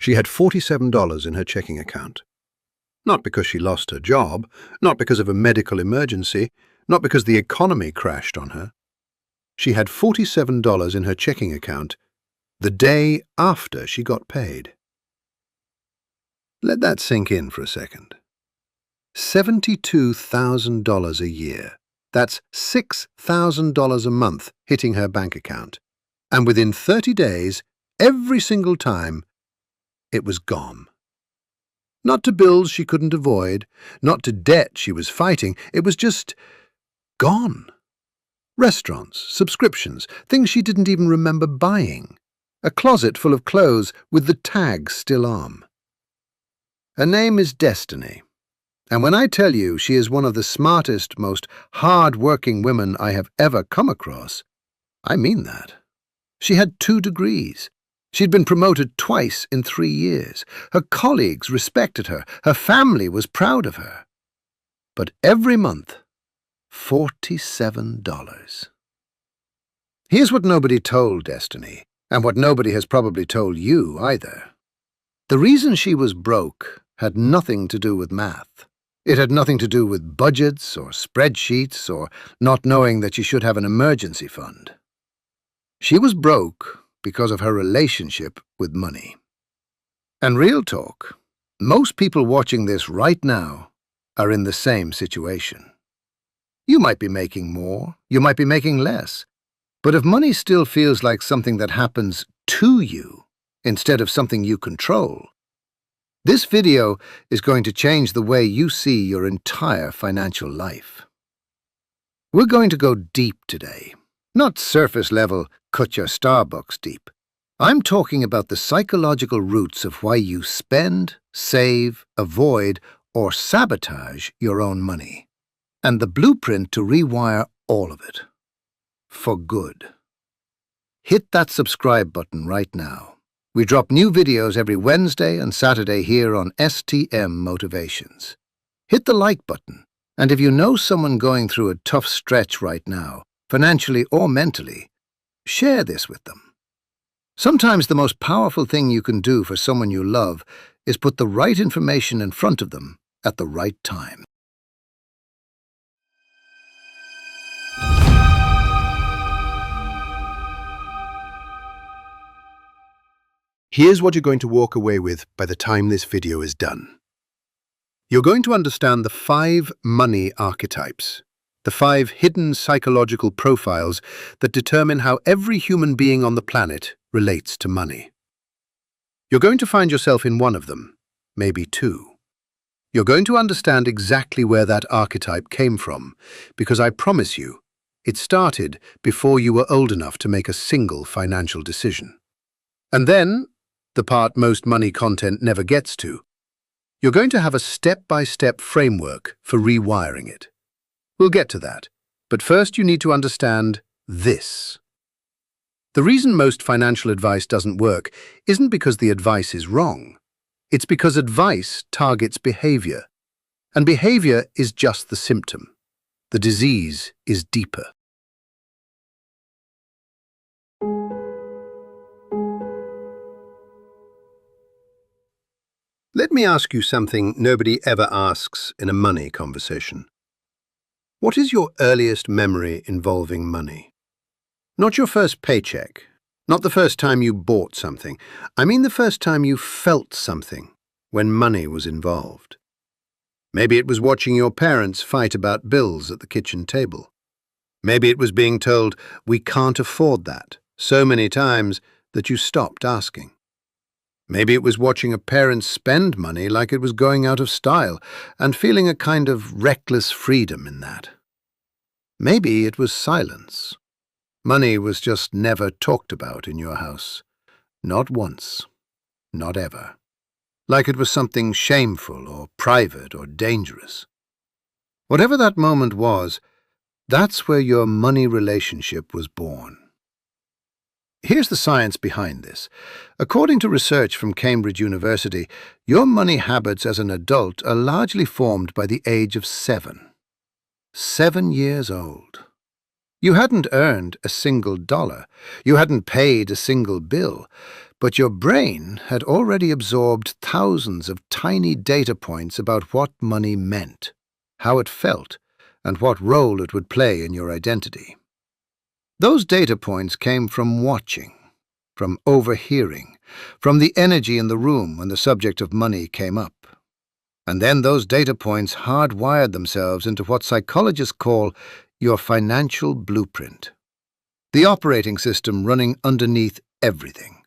She had $47 in her checking account. Not because she lost her job, not because of a medical emergency, not because the economy crashed on her. She had $47 in her checking account the day after she got paid. Let that sink in for a second. $72,000 a year. That's $6,000 a month hitting her bank account. And within 30 days, every single time, it was gone. Not to bills she couldn't avoid, not to debt she was fighting, it was just gone. Restaurants, subscriptions, things she didn't even remember buying. A closet full of clothes with the tag still on. Her name is Destiny. And when I tell you she is one of the smartest, most hard-working women I have ever come across, I mean that. She had 2 degrees. She'd been promoted twice in 3 years. Her colleagues respected her. Her family was proud of her. But every month, $47. Here's what nobody told Destiny, and what nobody has probably told you either. The reason she was broke had nothing to do with math. It had nothing to do with budgets or spreadsheets or not knowing that she should have an emergency fund. She was broke because of her relationship with money. And real talk, most people watching this right now are in the same situation. You might be making more, you might be making less, but if money still feels like something that happens to you instead of something you control, this video is going to change the way you see your entire financial life. We're going to go deep today, not surface level, cut your Starbucks deep. I'm talking about the psychological roots of why you spend, save, avoid, or sabotage your own money, and the blueprint to rewire all of it. For good. Hit that subscribe button right now. We drop new videos every Wednesday and Saturday here on STM Motivations. Hit the like button, and if you know someone going through a tough stretch right now, financially or mentally, share this with them. Sometimes the most powerful thing you can do for someone you love is put the right information in front of them at the right time. Here's what you're going to walk away with by the time this video is done. You're going to understand the 5 money archetypes, the 5 hidden psychological profiles that determine how every human being on the planet relates to money. You're going to find yourself in one of them, maybe 2. You're going to understand exactly where that archetype came from, because I promise you, it started before you were old enough to make a single financial decision. And then, the part most money content never gets to, you're going to have a step-by-step framework for rewiring it. We'll get to that, but first you need to understand this. The reason most financial advice doesn't work isn't because the advice is wrong. It's because advice targets behavior, and behavior is just the symptom. The disease is deeper. Let me ask you something nobody ever asks in a money conversation. What is your earliest memory involving money? Not your first paycheck, not the first time you bought something. I mean the first time you felt something when money was involved. Maybe it was watching your parents fight about bills at the kitchen table. Maybe it was being told, "We can't afford that," so many times that you stopped asking. Maybe it was watching a parent spend money like it was going out of style and feeling a kind of reckless freedom in that. Maybe it was silence. Money was just never talked about in your house. Not once. Not ever. Like it was something shameful or private or dangerous. Whatever that moment was, that's where your money relationship was born. Here's the science behind this. According to research from Cambridge University, your money habits as an adult are largely formed by the age of 7. 7 years old. You hadn't earned a single dollar. You hadn't paid a single bill. but your brain had already absorbed thousands of tiny data points about what money meant, how it felt, and what role it would play in your identity. Those data points came from watching, from overhearing, from the energy in the room when the subject of money came up. And then those data points hardwired themselves into what psychologists call your financial blueprint, the operating system running underneath everything.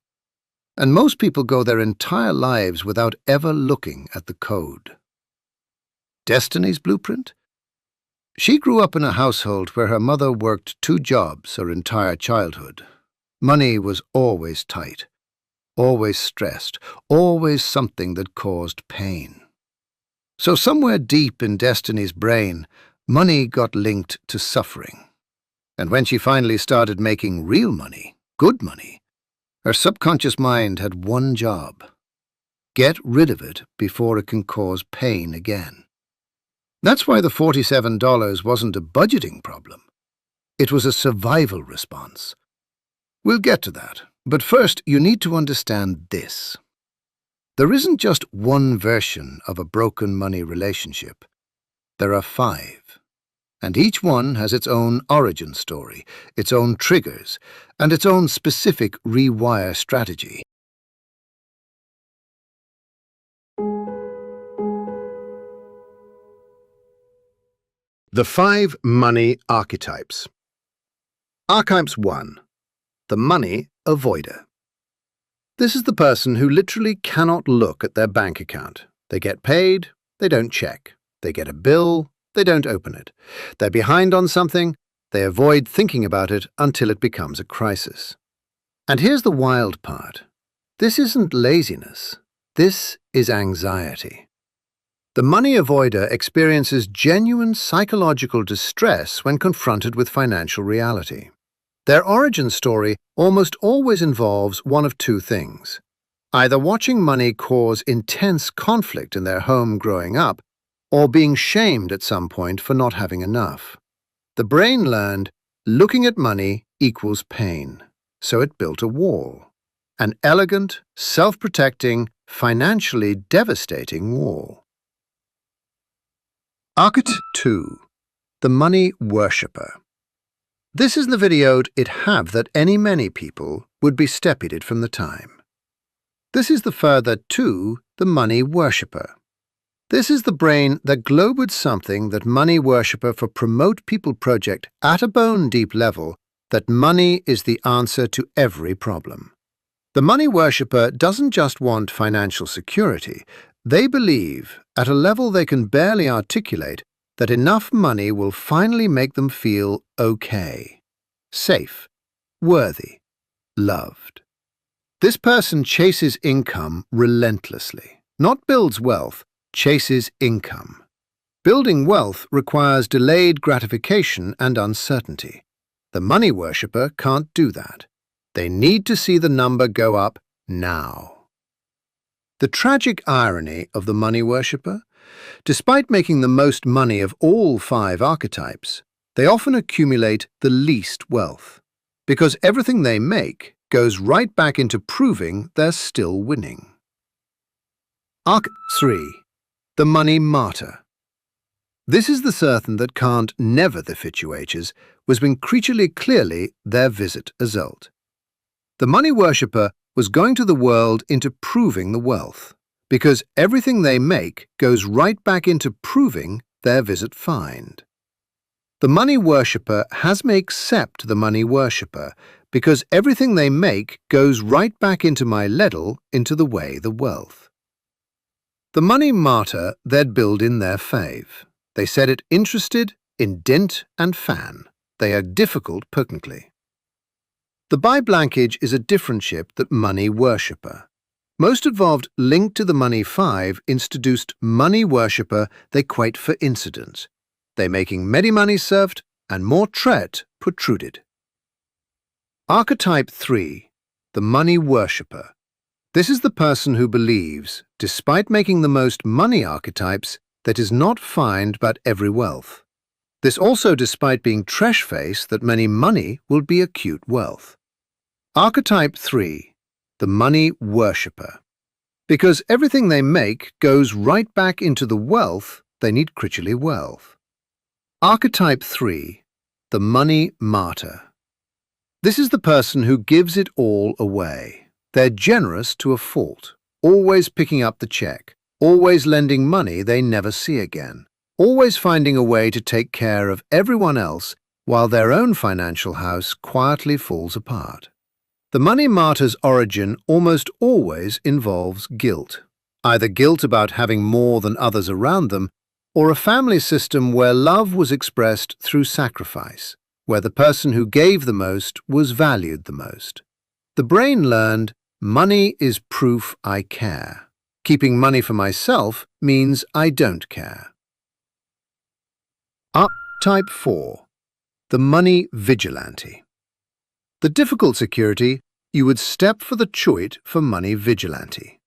And most people go their entire lives without ever looking at the code. Destiny's blueprint? She grew up in a household where her mother worked 2 jobs her entire childhood. Money was always tight, always stressed, always something that caused pain. So somewhere deep in Destiny's brain, money got linked to suffering. And when she finally started making real money, good money, her subconscious mind had one job: get rid of it before it can cause pain again. That's why the $47 wasn't a budgeting problem. It was a survival response. We'll get to that, but first you need to understand this. There isn't just one version of a broken money relationship. There are 5, and each one has its own origin story, its own triggers, and its own specific rewire strategy. The 5 money archetypes. Archetype 1. The money avoider. This is the person who literally cannot look at their bank account. They get paid, they don't check. They get a bill, they don't open it. They're behind on something, they avoid thinking about it until it becomes a crisis. And here's the wild part. This isn't laziness. This is anxiety. The money avoider experiences genuine psychological distress when confronted with financial reality. Their origin story almost always involves one of 2 things: either watching money cause intense conflict in their home growing up, or being shamed at some point for not having enough. The brain learned looking at money equals pain, so it built a wall. An elegant, self-protecting, financially devastating wall. Archetype 2. The money worshipper. This is the video it'd have that many people would be stepided from the time. This is the further to the money worshipper. This is the brain that globed something that money worshipper for Promote People project at a bone-deep level that money is the answer to every problem. The money worshipper doesn't just want financial security. They believe, at a level they can barely articulate, that enough money will finally make them feel okay, safe, worthy, loved. This person chases income relentlessly, not builds wealth, chases income. Building wealth requires delayed gratification and uncertainty. The money worshipper can't do that. They need to see the number go up now. The tragic irony of the money worshipper: despite making the most money of all 5 archetypes, they often accumulate the least wealth, because everything they make goes right back into proving they're still winning. Archetype 3. The money martyr. This is the certain that can't never the fituages was when creaturely clearly their visit result. The money worshipper was going to the world into proving the wealth, because everything they make goes right back into proving their visit find. The money worshipper has me accept the money worshipper, because everything they make goes right back into my ledel into the way the wealth. The money martyr they'd build in their fave. They said it interested, indent and fan. They are difficult potently. The bi-blankage is a different ship that money worshipper. Most involved linked to the money 5 introduced money worshipper they quite for incidents. They making many money served and more tret protruded. Archetype 3. The money worshipper. This is the person who believes, despite making the most money archetypes, that is not find but every wealth. This also despite being trash-face that many money will be acute wealth. Archetype 3. the money worshipper. Because everything they make goes right back into the wealth they need critchily wealth. Archetype 3, the money martyr. This is the person who gives it all away. They're generous to a fault, always picking up the check, always lending money they never see again, always finding a way to take care of everyone else while their own financial house quietly falls apart. The money martyr's origin almost always involves guilt, either guilt about having more than others around them, or a family system where love was expressed through sacrifice, where the person who gave the most was valued the most. The brain learned, money is proof I care. Keeping money for myself means I don't care. Archetype 4, the money vigilante. The difficult security, you would step for the choit for money vigilante.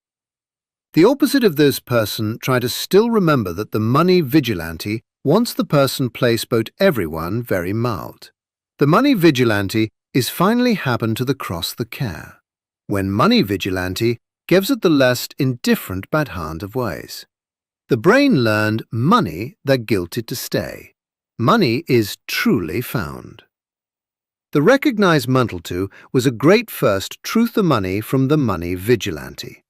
The opposite of this person try to still remember that the money vigilante wants the person place boat everyone very mild. The money vigilante is finally happen to the cross the care, when money vigilante gives it the lest in different bad hand of ways. The brain learned money that guilted to stay. Money is truly found. The recognized Munteltu was a great first truth o' money from the money vigilante.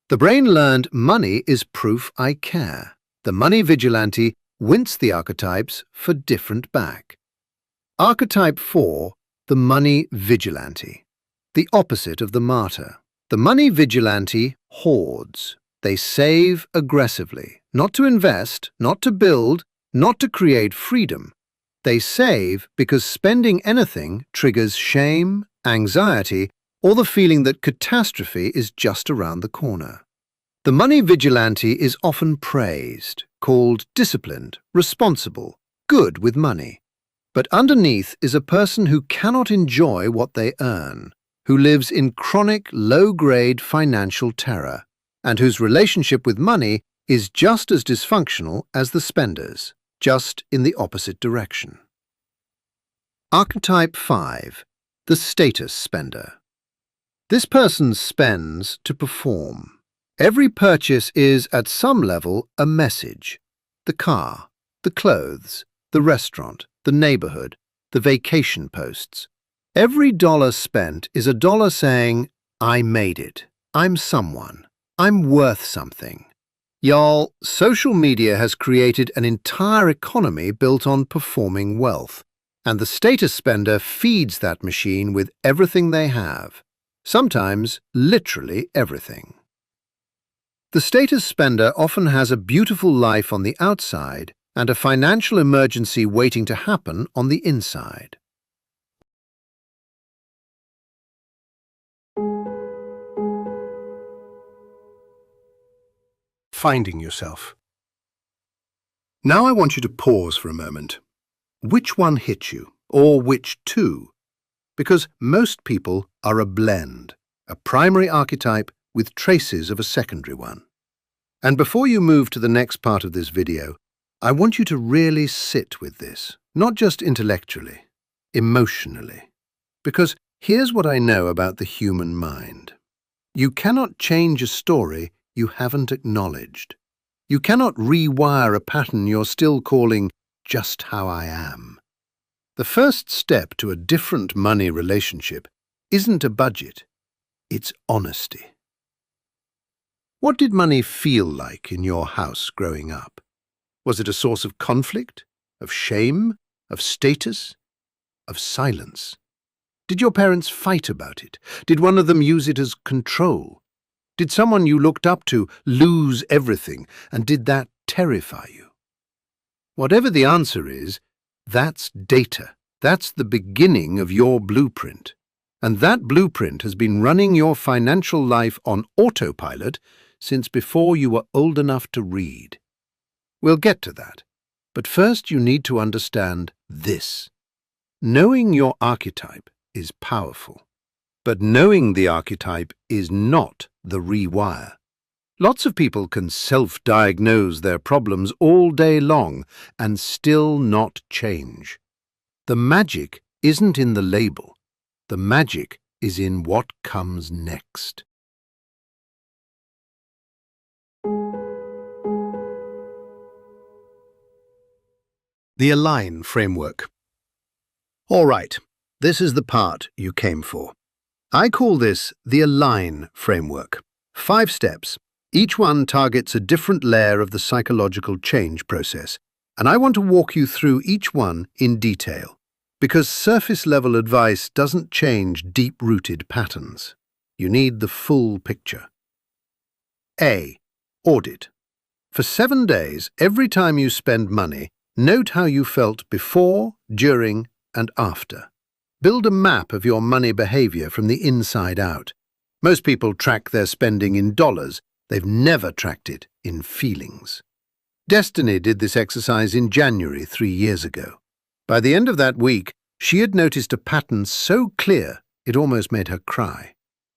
The brain learned money is proof I care. The money vigilante winced the archetypes for different back. Archetype 4, the money vigilante. The opposite of the martyr. The money vigilante hoards. They save aggressively, not to invest, not to build, not to create freedom. They save because spending anything triggers shame, anxiety, or the feeling that catastrophe is just around the corner. The money vigilante is often praised, called disciplined, responsible, good with money. But underneath is a person who cannot enjoy what they earn, who lives in chronic, low-grade financial terror, and whose relationship with money is just as dysfunctional as the spender's, just in the opposite direction. Archetype 5, the status spender. This person spends to perform. Every purchase is, at some level, a message. The car, the clothes, the restaurant, the neighborhood, the vacation posts. Every dollar spent is a dollar saying, I made it. I'm someone. I'm worth something. Y'all, social media has created an entire economy built on performing wealth, and the status spender feeds that machine with everything they have, sometimes literally everything. The status spender often has a beautiful life on the outside and a financial emergency waiting to happen on the inside. Finding yourself. Now I want you to pause for a moment. Which one hit you, or which two? Because most people are a blend, a primary archetype with traces of a secondary one. And before you move to the next part of this video, I want you to really sit with this, not just intellectually, emotionally. Because here's what I know about the human mind. You cannot change a story you haven't acknowledged. You cannot rewire a pattern you're still calling just how I am. The first step to a different money relationship isn't a budget, it's honesty. What did money feel like in your house growing up? Was it a source of conflict, of shame, of status, of silence? Did your parents fight about it? Did one of them use it as control? Did someone you looked up to lose everything, and did that terrify you? Whatever the answer is, that's data. That's the beginning of your blueprint. And that blueprint has been running your financial life on autopilot since before you were old enough to read. We'll get to that. But first you need to understand this. Knowing your archetype is powerful. But knowing the archetype is not the rewire. Lots of people can self-diagnose their problems all day long and still not change. The magic isn't in the label. The magic is in what comes next. The Align framework. All right, this is the part you came for. I call this the Align framework. 5 steps. Each one targets a different layer of the psychological change process, and I want to walk you through each one in detail, because surface-level advice doesn't change deep-rooted patterns. You need the full picture. A. Audit. For 7 days, every time you spend money, note how you felt before, during, and after. Build a map of your money behavior from the inside out. Most people track their spending in dollars. They've never tracked it in feelings. Destiny did this exercise in January 3 years ago. By the end of that week, she had noticed a pattern so clear it almost made her cry.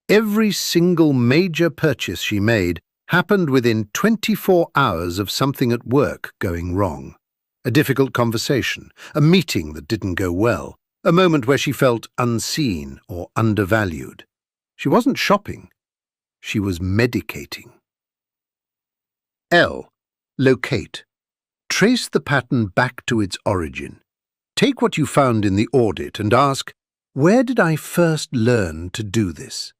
Every single major purchase she made happened within 24 hours of something at work going wrong. A difficult conversation, a meeting that didn't go well, a moment where she felt unseen or undervalued. She wasn't shopping. She was medicating. L. Locate. Trace the pattern back to its origin. Take what you found in the audit and ask, where did I first learn to do this?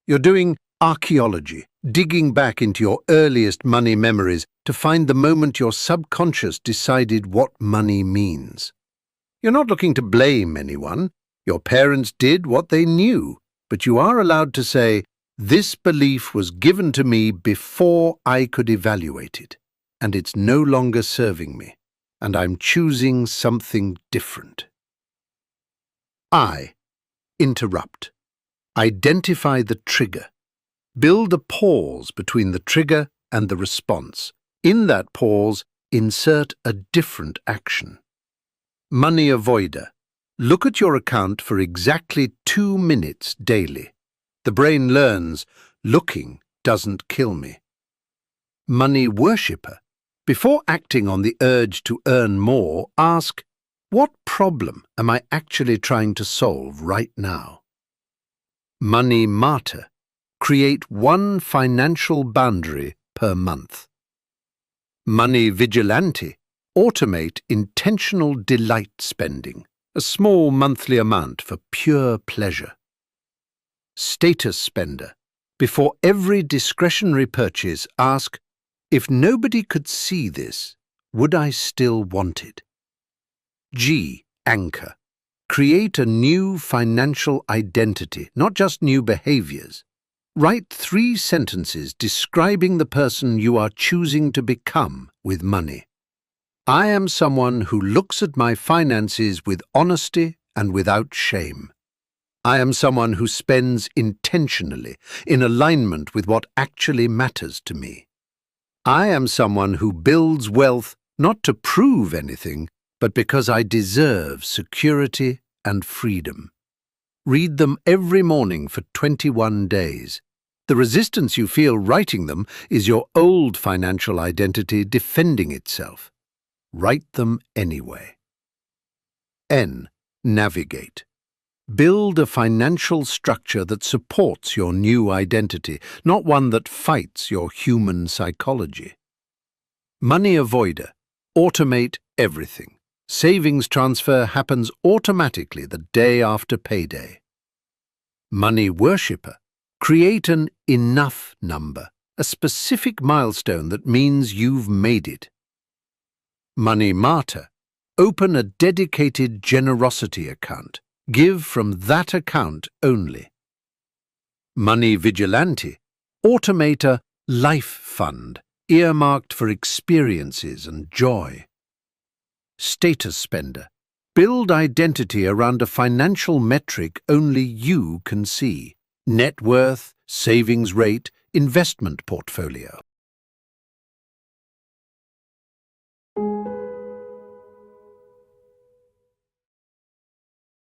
You're doing archaeology, digging back into your earliest money memories to find the moment your subconscious decided what money means. You're not looking to blame anyone. Your parents did what they knew, but you are allowed to say, this belief was given to me before I could evaluate it, and it's no longer serving me, and I'm choosing something different. I. Interrupt. Identify the trigger. Build a pause between the trigger and the response. In that pause, insert a different action. Money avoider. Look at your account for exactly 2 minutes daily. The brain learns, looking doesn't kill me. Money worshipper. Before acting on the urge to earn more, ask, what problem am I actually trying to solve right now? Money martyr. Create 1 financial boundary per month. Money vigilante. Automate intentional delight spending, a small monthly amount for pure pleasure. Status spender. Before every discretionary purchase, ask, if nobody could see this, would I still want it? G. Anchor. Create a new financial identity, not just new behaviors. Write 3 sentences describing the person you are choosing to become with money. I am someone who looks at my finances with honesty and without shame. I am someone who spends intentionally, in alignment with what actually matters to me. I am someone who builds wealth not to prove anything, but because I deserve security and freedom. Read them every morning for 21 days. The resistance you feel writing them is your old financial identity defending itself. Write them anyway. N. Navigate. Build a financial structure that supports your new identity, not one that fights your human psychology. Money avoider. Automate everything. Savings transfer happens automatically the day after payday. Money worshipper. Create an enough number, a specific milestone that means you've made it. Money martyr. Open a dedicated generosity account. Give from that account only. Money vigilante. Automate a life fund, earmarked for experiences and joy. Status spender. Build identity around a financial metric only you can see. Net worth, savings rate, investment portfolio.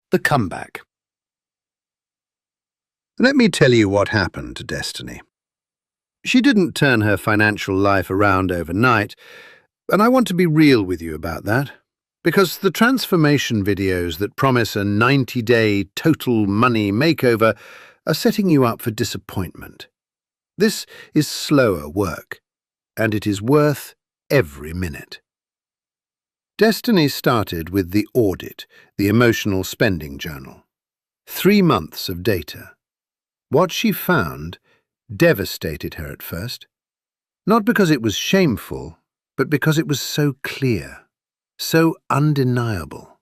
The comeback. Let me tell you what happened to Destiny. She didn't turn her financial life around overnight, and I want to be real with you about that, because the transformation videos that promise a 90-day total money makeover are setting you up for disappointment. This is slower work, and it is worth every minute. Destiny started with the audit, the emotional spending journal. 3 months of data. What she found devastated her at first. Not because it was shameful, but because it was so clear, so undeniable.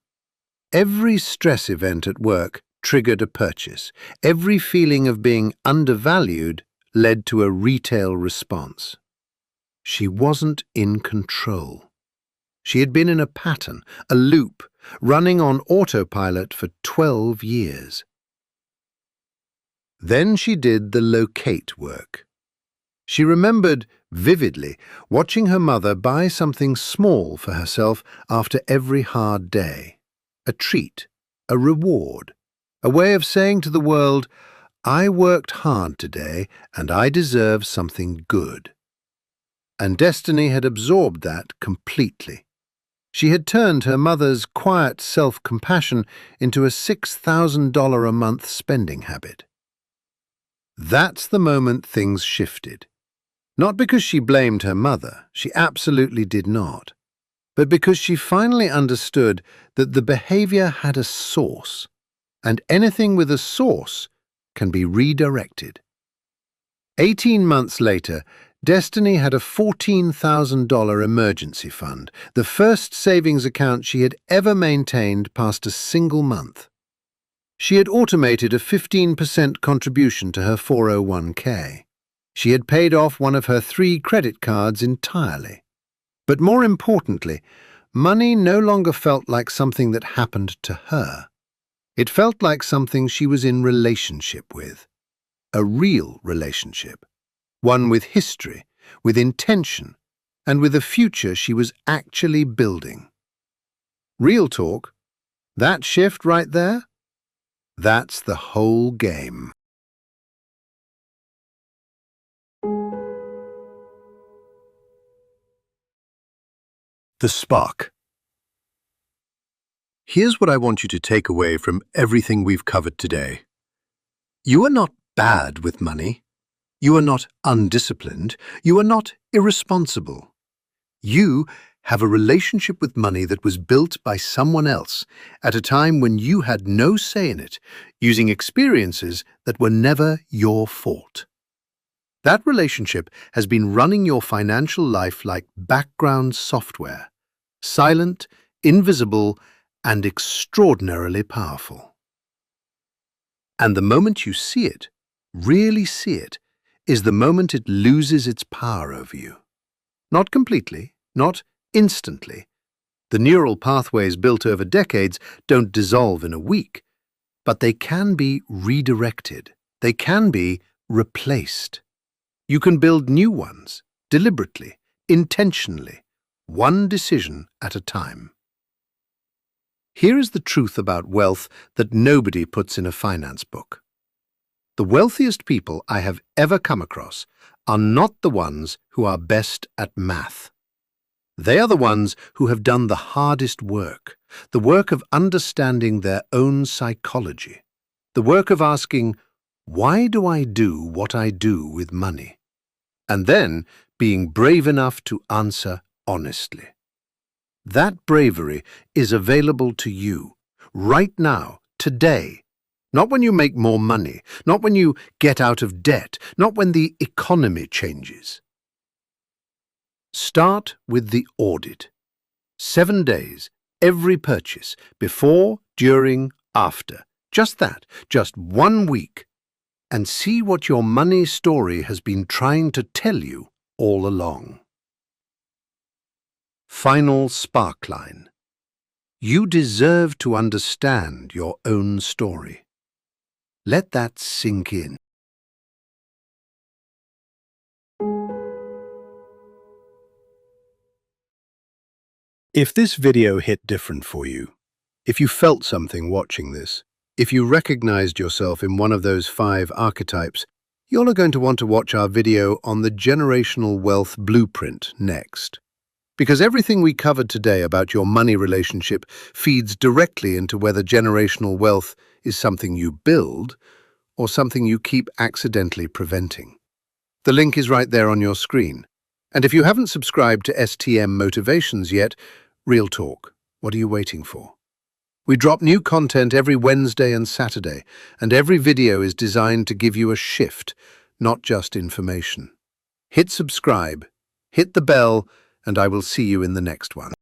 Every stress event at work triggered a purchase. Every feeling of being undervalued led to a retail response. She wasn't in control. She had been in a pattern, a loop, running on autopilot for 12 years. Then she did the locate work. She remembered vividly watching her mother buy something small for herself after every hard day. A treat, a reward, a way of saying to the world, "I worked hard today and I deserve something good." And Destiny had absorbed that completely. She had turned her mother's quiet self-compassion into a $6,000 a month spending habit. That's the moment things shifted. Not because she blamed her mother, she absolutely did not, but because she finally understood that the behavior had a source, and anything with a source can be redirected. 18 months later, Destiny had a $14,000 emergency fund, the first savings account she had ever maintained past a single month. She had automated a 15% contribution to her 401k. She had paid off one of her 3 credit cards entirely. But more importantly, money no longer felt like something that happened to her. It felt like something she was in relationship with. A real relationship. One with history, with intention, and with a future she was actually building. Real talk, that shift right there, that's the whole game. The spark. Here's what I want you to take away from everything we've covered today. You are not bad with money. You are not undisciplined. You are not irresponsible. You have a relationship with money that was built by someone else at a time when you had no say in it, using experiences that were never your fault. That relationship has been running your financial life like background software, silent, invisible, and extraordinarily powerful. And the moment you see it, really see it, is the moment it loses its power over you. Not completely, not instantly. The neural pathways built over decades don't dissolve in a week, but they can be redirected. They can be replaced. You can build new ones, deliberately, intentionally, one decision at a time. Here is the truth about wealth that nobody puts in a finance book. The wealthiest people I have ever come across are not the ones who are best at math. They are the ones who have done the hardest work, the work of understanding their own psychology, the work of asking, why do I do what I do with money? And then being brave enough to answer honestly. That bravery is available to you, right now, today. Not when you make more money, not when you get out of debt, not when the economy changes. Start with the audit. 7 days, every purchase, before, during, after. Just that, just 1 week. And see what your money story has been trying to tell you all along. Final sparkline. You deserve to understand your own story. Let that sink in. If this video hit different for you, if you felt something watching this, if you recognized yourself in one of those 5 archetypes, you're going to want to watch our video on the generational wealth blueprint next. Because everything we covered today about your money relationship feeds directly into whether generational wealth is something you build or something you keep accidentally preventing. The link is right there on your screen. And if you haven't subscribed to STM Motivations yet, Real talk. What are you waiting for? We drop new content every Wednesday and Saturday, and every video is designed to give you a shift, not just information. Hit subscribe, hit the bell, and I will see you in the next one.